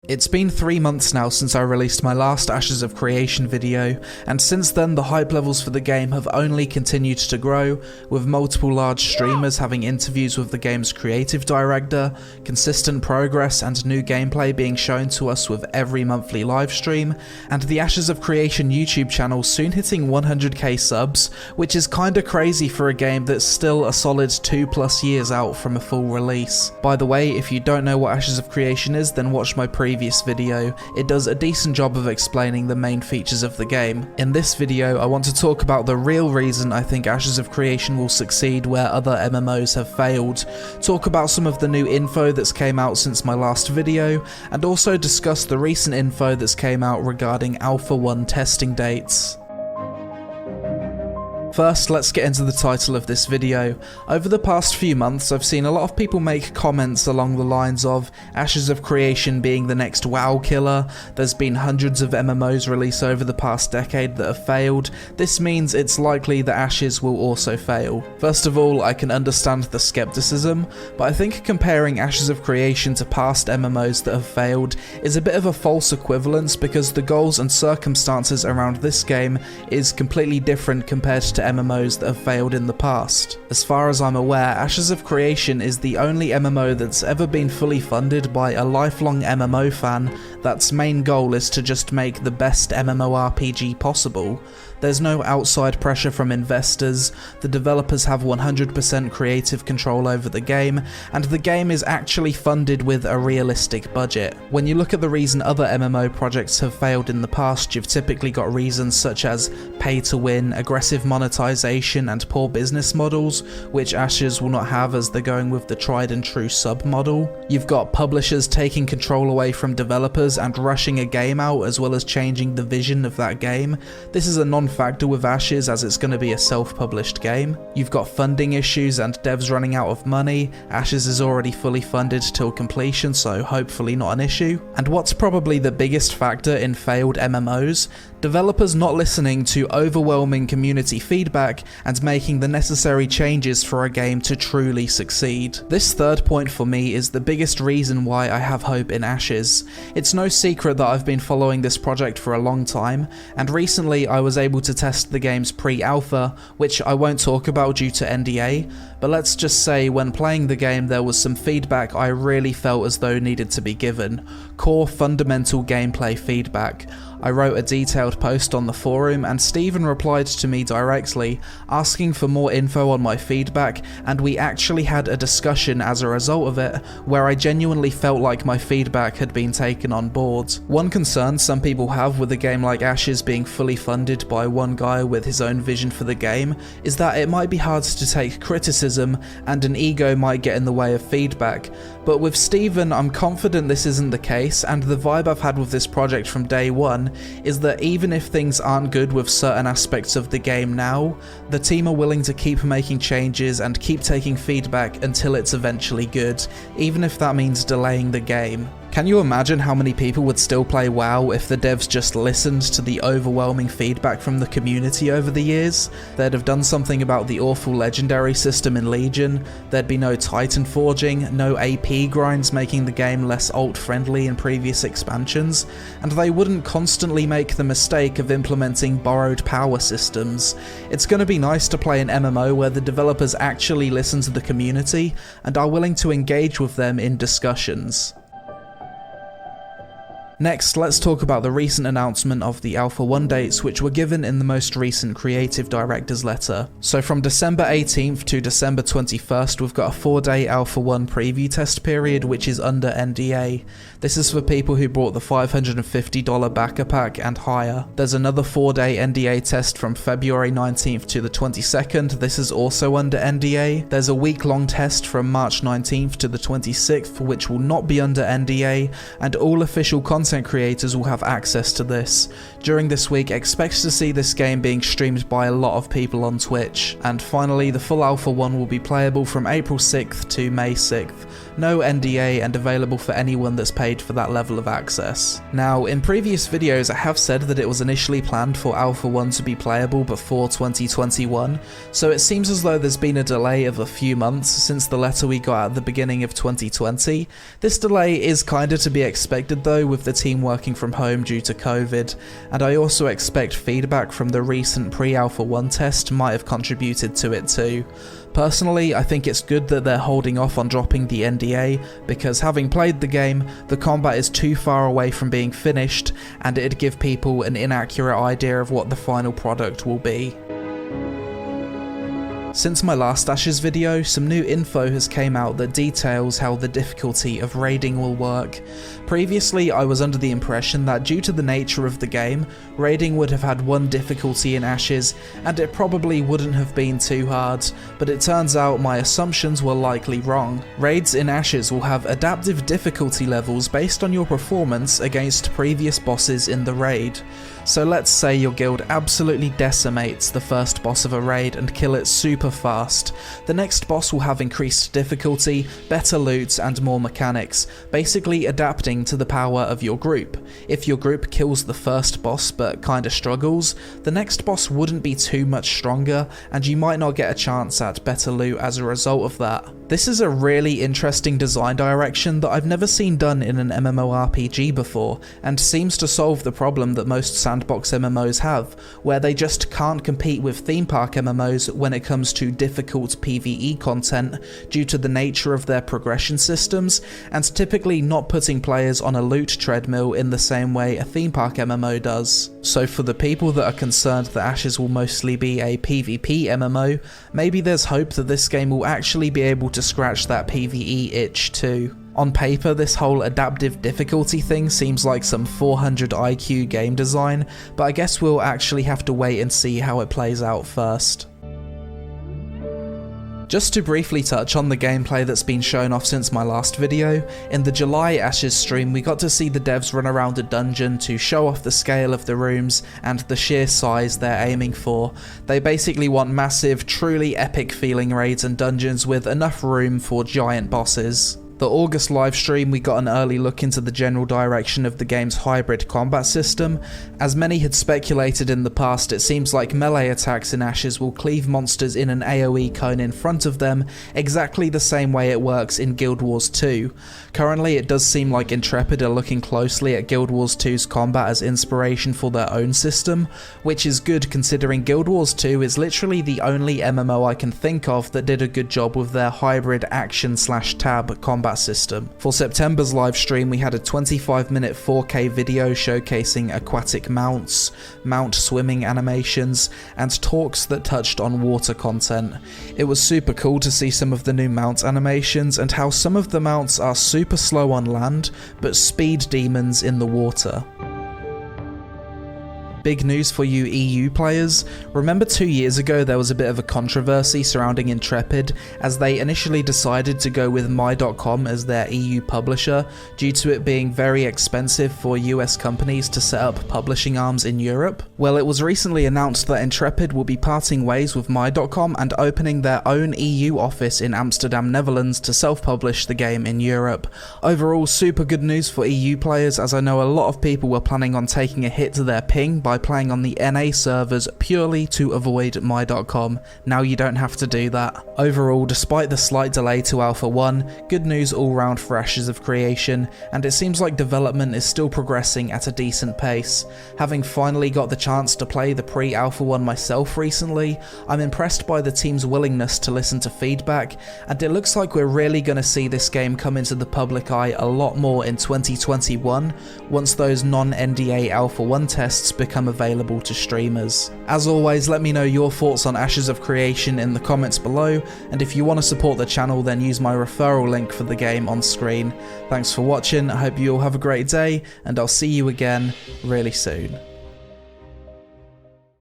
It's been 3 months now since I released my last Ashes of Creation video, and since then the hype levels for the game have only continued to grow, with multiple large streamers having interviews with the game's creative director, consistent progress and new gameplay being shown to us with every monthly livestream, and the Ashes of Creation YouTube channel soon hitting 100k subs, which is kinda crazy for a game that's still a solid 2+ years out from a full release. By the way, if you don't know what Ashes of Creation is, then watch my previous video. It does a decent job of explaining the main features of the game. In this video, I want to talk about the real reason I think Ashes of Creation will succeed where other MMOs have failed, talk about some of the new info that's came out since my last video, and also discuss the recent info that's came out regarding Alpha 1 testing dates. First, let's get into the title of this video. Over the past few months, I've seen a lot of people make comments along the lines of Ashes of Creation being the next WoW killer, there's been hundreds of MMOs released over the past decade that have failed, this means it's likely that Ashes will also fail. First of all, I can understand the skepticism, but I think comparing Ashes of Creation to past MMOs that have failed is a bit of a false equivalence because the goals and circumstances around this game is completely different compared to MMOs that have failed in the past. As far as I'm aware, Ashes of Creation is the only MMO that's ever been fully funded by a lifelong MMO fan that's main goal is to just make the best MMORPG possible. There's no outside pressure from investors, the developers have 100% creative control over the game, and the game is actually funded with a realistic budget. When you look at the reason other MMO projects have failed in the past, you've typically got reasons such as pay to win, aggressive monetization, and poor business models, which Ashes will not have as they're going with the tried and true sub model. You've got publishers taking control away from developers and rushing a game out as well as changing the vision of that game. This is a non-factor with Ashes as it's going to be a self-published game. You've got funding issues and devs running out of money. Ashes is already fully funded till completion, so hopefully not an issue. And what's probably the biggest factor in failed MMOs? Developers not listening to overwhelming community feedback and making the necessary changes for a game to truly succeed. This third point for me is the biggest reason why I have hope in Ashes. It's no secret that I've been following this project for a long time, and recently I was able to test the game's pre-alpha, which I won't talk about due to NDA, but let's just say when playing the game there was some feedback I really felt as though needed to be given. Core fundamental gameplay feedback. I wrote a detailed post on the forum and Steven replied to me directly asking for more info on my feedback, and we actually had a discussion as a result of it where I genuinely felt like my feedback had been taken on board. One concern some people have with a game like Ashes being fully funded by one guy with his own vision for the game is that it might be hard to take criticism and an ego might get in the way of feedback, but with Steven I'm confident this isn't the case, and the vibe I've had with this project from day one is that even if things aren't good with certain aspects of the game now, the team are willing to keep making changes and keep taking feedback until it's eventually good, even if that means delaying the game. Can you imagine how many people would still play WoW if the devs just listened to the overwhelming feedback from the community over the years? They'd have done something about the awful legendary system in Legion, there'd be no Titan forging, no AP grinds making the game less ult-friendly in previous expansions, and they wouldn't constantly make the mistake of implementing borrowed power systems. It's going to be nice to play an MMO where the developers actually listen to the community and are willing to engage with them in discussions. Next, let's talk about the recent announcement of the Alpha 1 dates which were given in the most recent Creative Director's letter. So from December 18th to December 21st we've got a 4-day Alpha 1 preview test period which is under NDA. This is for people who bought the $550 backer pack and higher. There's another 4-day NDA test from February 19th to the 22nd, this is also under NDA. There's a week-long test from March 19th to the 26th which will not be under NDA, and all official content creators will have access to this. During this week, expect to see this game being streamed by a lot of people on Twitch. And finally, the full Alpha 1 will be playable from April 6th to May 6th. no NDA, and available for anyone that's paid for that level of access. Now, in previous videos I have said that it was initially planned for Alpha 1 to be playable before 2021, so it seems as though there's been a delay of a few months since the letter we got at the beginning of 2020. This delay is kinda to be expected though, with the team working from home due to COVID, and I also expect feedback from the recent pre-Alpha 1 test might have contributed to it too. Personally, I think it's good that they're holding off on dropping the NDA, because having played the game, the combat is too far away from being finished, and it'd give people an inaccurate idea of what the final product will be. Since my last Ashes video, some new info has came out that details how the difficulty of raiding will work. Previously, I was under the impression that due to the nature of the game, raiding would have had one difficulty in Ashes, and it probably wouldn't have been too hard, but it turns out my assumptions were likely wrong. Raids in Ashes will have adaptive difficulty levels based on your performance against previous bosses in the raid. So let's say your guild absolutely decimates the first boss of a raid and kill it super fast. The next boss will have increased difficulty, better loot, and more mechanics, basically adapting to the power of your group. If your group kills the first boss but kinda struggles, the next boss wouldn't be too much stronger, and you might not get a chance at better loot as a result of that. This is a really interesting design direction that I've never seen done in an MMORPG before, and seems to solve the problem that most sandbox MMOs have, where they just can't compete with theme park MMOs when it comes to difficult PVE content due to the nature of their progression systems, and typically not putting players on a loot treadmill in the same way a theme park MMO does. So for the people that are concerned that Ashes will mostly be a PvP MMO, maybe there's hope that this game will actually be able to scratch that PvE itch too. On paper, this whole adaptive difficulty thing seems like some 400 IQ game design, but I guess we'll actually have to wait and see how it plays out first. Just to briefly touch on the gameplay that's been shown off since my last video, in the July Ashes stream we got to see the devs run around a dungeon to show off the scale of the rooms and the sheer size they're aiming for. They basically want massive, truly epic feeling raids and dungeons with enough room for giant bosses. The August livestream we got an early look into the general direction of the game's hybrid combat system. As many had speculated in the past, it seems like melee attacks in Ashes will cleave monsters in an AoE cone in front of them, exactly the same way it works in Guild Wars 2. Currently it does seem like Intrepid are looking closely at Guild Wars 2's combat as inspiration for their own system, which is good considering Guild Wars 2 is literally the only MMO I can think of that did a good job with their hybrid action/tab combat system. For September's live stream we had a 25-minute 4K video showcasing aquatic mounts, mount swimming animations, and talks that touched on water content. It was super cool to see some of the new mount animations and how some of the mounts are super slow on land, but speed demons in the water. Big news for you EU players. Remember 2 years ago there was a bit of a controversy surrounding Intrepid as they initially decided to go with My.com as their EU publisher due to it being very expensive for US companies to set up publishing arms in Europe? Well, it was recently announced that Intrepid will be parting ways with My.com and opening their own EU office in Amsterdam, Netherlands to self-publish the game in Europe. Overall, super good news for EU players, as I know a lot of people were planning on taking a hit to their ping by playing on the NA servers purely to avoid My.com. Now you don't have to do that. Overall, despite the slight delay to Alpha 1, good news all round for Ashes of Creation, and it seems like development is still progressing at a decent pace. Having finally got the chance to play the pre-Alpha 1 myself recently, I'm impressed by the team's willingness to listen to feedback, and it looks like we're really going to see this game come into the public eye a lot more in 2021, once those non-NDA Alpha 1 tests become available to streamers. As always, let me know your thoughts on Ashes of Creation in the comments below, and if you want to support the channel then use my referral link for the game on screen. Thanks for watching, I hope you all have a great day, and I'll see you again really soon.